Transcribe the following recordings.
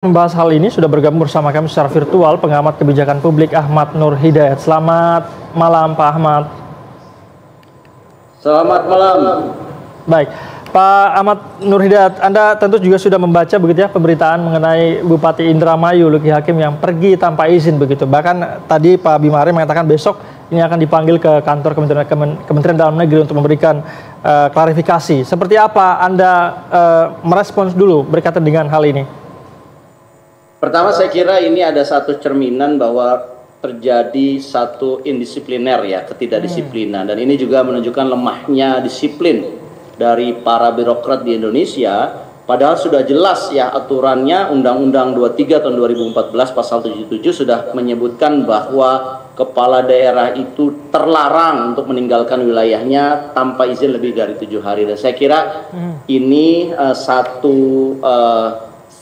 Membahas hal ini sudah bergabung bersama kami secara virtual pengamat kebijakan publik Ahmad Nur Hidayat. Selamat malam Pak Ahmad. Selamat malam. Baik, Pak Ahmad Nur Hidayat, Anda tentu juga sudah membaca begitu ya pemberitaan mengenai Bupati Indramayu Luki Hakim yang pergi tanpa izin begitu. Bahkan tadi Pak Bima Arya mengatakan besok ini akan dipanggil ke kantor Kementerian Dalam Negeri untuk memberikan klarifikasi. Seperti apa Anda merespons dulu berkaitan dengan hal ini? Pertama, saya kira ini ada satu cerminan bahwa terjadi satu indisipliner ya, ketidakdisiplinan. Dan ini juga menunjukkan lemahnya disiplin dari para birokrat di Indonesia. Padahal sudah jelas ya aturannya, Undang-Undang 23 tahun 2014 pasal 77 sudah menyebutkan bahwa kepala daerah itu terlarang untuk meninggalkan wilayahnya tanpa izin lebih dari 7 hari. Dan saya kira ini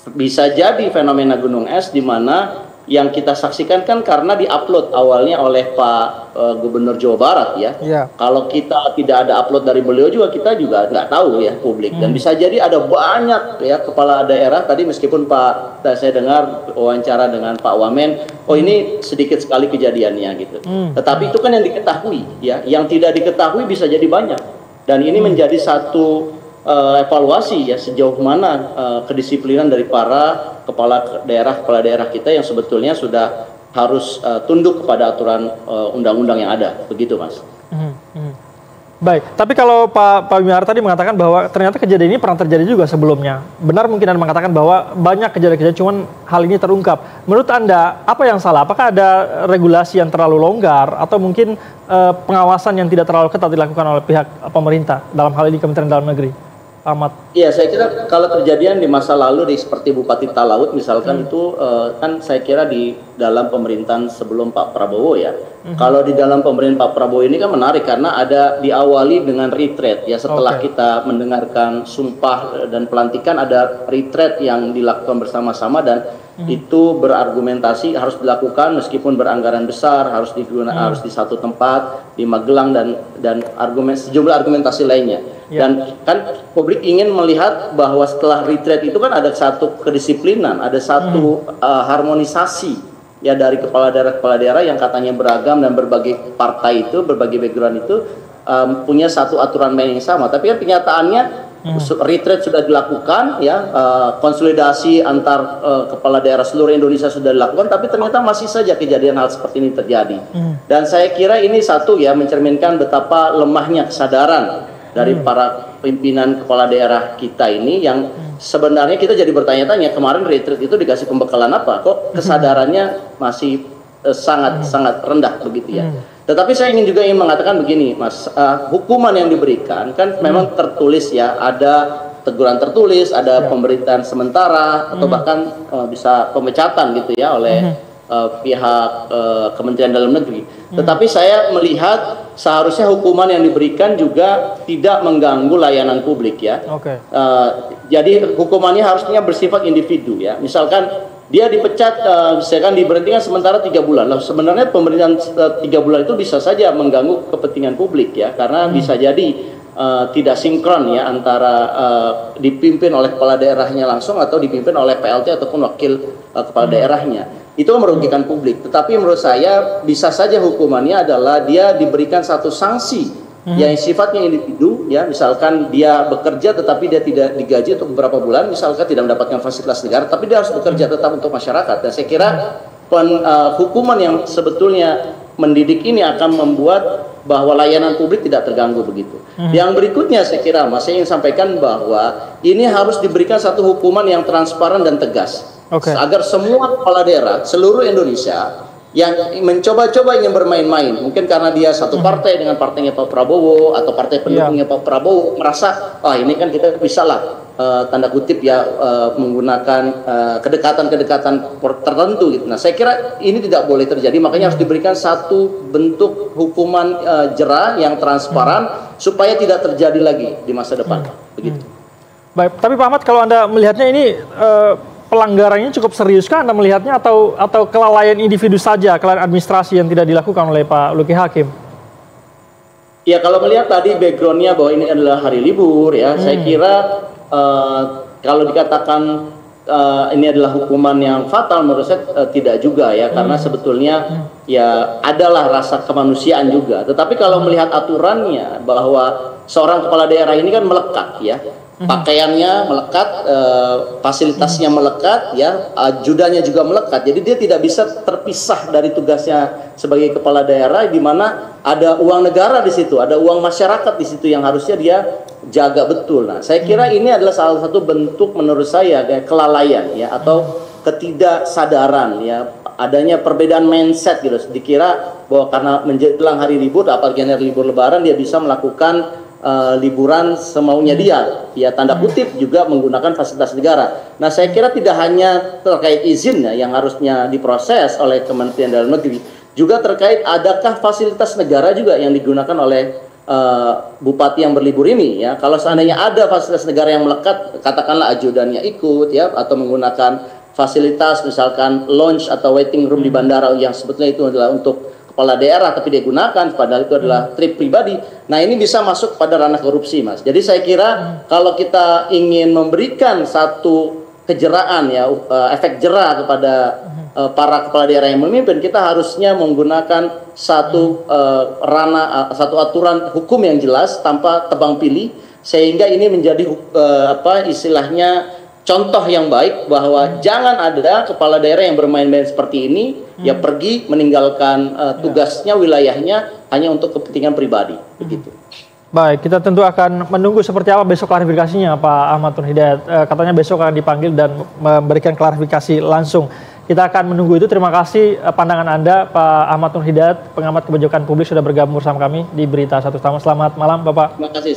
bisa jadi fenomena gunung es di mana yang kita saksikan kan karena diupload awalnya oleh Pak Gubernur Jawa Barat ya. Kalau kita tidak ada upload dari beliau juga kita juga nggak tahu ya publik. Dan bisa jadi ada banyak ya kepala daerah tadi meskipun saya dengar wawancara dengan Pak Wamen, oh ini sedikit sekali kejadiannya gitu. Tetapi itu kan yang diketahui ya, yang tidak diketahui bisa jadi banyak. Dan ini menjadi satu evaluasi ya sejauh mana kedisiplinan dari para kepala daerah kita yang sebetulnya sudah harus tunduk kepada aturan undang-undang yang ada, begitu Mas. Baik, tapi kalau Pak Bima Arya tadi mengatakan bahwa ternyata kejadian ini pernah terjadi juga sebelumnya. Benar mungkin Anda mengatakan bahwa banyak kejadian-kejadian, cuman hal ini terungkap. Menurut Anda, apa yang salah? Apakah ada regulasi yang terlalu longgar atau mungkin pengawasan yang tidak terlalu ketat dilakukan oleh pihak pemerintah, dalam hal ini Kementerian Dalam Negeri? Ahmad. Iya, saya kira kalau kejadian di masa lalu seperti Bupati Talaut misalkan itu kan saya kira di dalam pemerintahan sebelum Pak Prabowo ya. Kalau di dalam pemerintahan Pak Prabowo ini kan menarik karena ada diawali dengan retreat ya, setelah kita mendengarkan sumpah dan pelantikan ada retreat yang dilakukan bersama-sama dan itu berargumentasi harus dilakukan meskipun beranggaran besar, harus harus di satu tempat di Magelang dan sejumlah argumentasi lainnya. Dan kan publik ingin melihat bahwa setelah retreat itu kan ada satu kedisiplinan, ada satu harmonisasi ya dari kepala daerah yang katanya beragam dan berbagai partai itu, berbagai background itu punya satu aturan main yang sama. Tapi kan kenyataannya retreat sudah dilakukan ya, konsolidasi antar kepala daerah seluruh Indonesia sudah dilakukan, tapi ternyata masih saja kejadian hal seperti ini terjadi. Dan saya kira ini satu ya mencerminkan betapa lemahnya kesadaran dari para pimpinan kepala daerah kita ini yang sebenarnya kita jadi bertanya-tanya kemarin retreat itu dikasih pembekalan apa, kok kesadarannya masih sangat rendah begitu ya. Tetapi saya juga ingin mengatakan begini Mas, hukuman yang diberikan kan memang tertulis ya, ada teguran tertulis, ada pemberitaan sementara atau bahkan bisa pemecatan gitu ya oleh pihak Kementerian Dalam Negeri. Tetapi saya melihat seharusnya hukuman yang diberikan juga tidak mengganggu layanan publik ya. Jadi hukumannya harusnya bersifat individu ya. Misalkan dia dipecat, misalkan diberhentikan sementara 3 bulan. Nah, sebenarnya pemerintahan 3 bulan itu bisa saja mengganggu kepentingan publik ya, karena bisa jadi tidak sinkron ya antara dipimpin oleh kepala daerahnya langsung atau dipimpin oleh PLT ataupun wakil kepala daerahnya. Itu merugikan publik. Tetapi menurut saya bisa saja hukumannya adalah dia diberikan satu sanksi yang sifatnya individu ya, misalkan dia bekerja tetapi dia tidak digaji untuk beberapa bulan, misalkan tidak mendapatkan fasilitas negara tapi dia harus bekerja tetap untuk masyarakat. Dan saya kira hukuman yang sebetulnya mendidik ini akan membuat bahwa layanan publik tidak terganggu begitu. Yang berikutnya saya kira Mas, saya ingin sampaikan bahwa ini harus diberikan satu hukuman yang transparan dan tegas. Agar semua kepala daerah seluruh Indonesia yang mencoba-coba ingin bermain-main, mungkin karena dia satu partai dengan partainya Pak Prabowo atau partai pendukungnya Pak Prabowo, merasa ini kan kita bisa lah tanda kutip ya menggunakan kedekatan-kedekatan tertentu gitu. Nah saya kira ini tidak boleh terjadi, makanya harus diberikan satu bentuk hukuman jera yang transparan supaya tidak terjadi lagi di masa depan. Begitu. Baik, tapi Pak Ahmad, kalau Anda melihatnya ini pelanggarannya cukup serius kan Anda melihatnya, atau kelalaian individu saja, kelalaian administrasi yang tidak dilakukan oleh Pak Luki Hakim? Ya kalau melihat tadi backgroundnya bahwa ini adalah hari libur ya, saya kira kalau dikatakan ini adalah hukuman yang fatal, menurut saya tidak juga ya, karena sebetulnya ya adalah rasa kemanusiaan juga. Tetapi kalau melihat aturannya bahwa seorang kepala daerah ini kan melekat ya, pakaiannya melekat, fasilitasnya melekat ya, ajudannya juga melekat. Jadi dia tidak bisa terpisah dari tugasnya sebagai kepala daerah, di mana ada uang negara di situ, ada uang masyarakat di situ yang harusnya dia jaga betul. Nah, saya kira ini adalah salah satu bentuk menurut saya kayak kelalaian ya, atau ketidaksadaran ya, adanya perbedaan mindset gitu. Dikira bahwa karena menjelang hari libur, apalagi hari libur Lebaran, dia bisa melakukan liburan semaunya dia, ya tanda kutip, juga menggunakan fasilitas negara. Nah, saya kira tidak hanya terkait izin ya, yang harusnya diproses oleh Kementerian Dalam Negeri, juga terkait adakah fasilitas negara juga yang digunakan oleh bupati yang berlibur ini ya. Kalau seandainya ada fasilitas negara yang melekat, katakanlah ajudannya ikut ya, atau menggunakan fasilitas misalkan lounge atau waiting room di bandara yang sebetulnya itu adalah untuk kepala daerah tapi dia gunakan, padahal itu adalah trip pribadi. Nah, ini bisa masuk pada ranah korupsi, Mas. Jadi saya kira kalau kita ingin memberikan satu kejeraan ya, efek jera kepada para kepala daerah yang memimpin, kita harusnya menggunakan satu ranah, satu aturan hukum yang jelas tanpa tebang pilih, sehingga ini menjadi istilahnya contoh yang baik bahwa jangan ada kepala daerah yang bermain-main seperti ini, ya pergi meninggalkan tugasnya, wilayahnya hanya untuk kepentingan pribadi, begitu. Baik, kita tentu akan menunggu seperti apa besok klarifikasinya Pak Ahmad Nur Hidayat. Katanya besok akan dipanggil dan memberikan klarifikasi langsung. Kita akan menunggu itu. Terima kasih pandangan Anda, Pak Ahmad Nur Hidayat, pengamat kebijakan publik, sudah bergabung bersama kami di Berita Satu Utama. Selamat malam, Bapak. Terima kasih.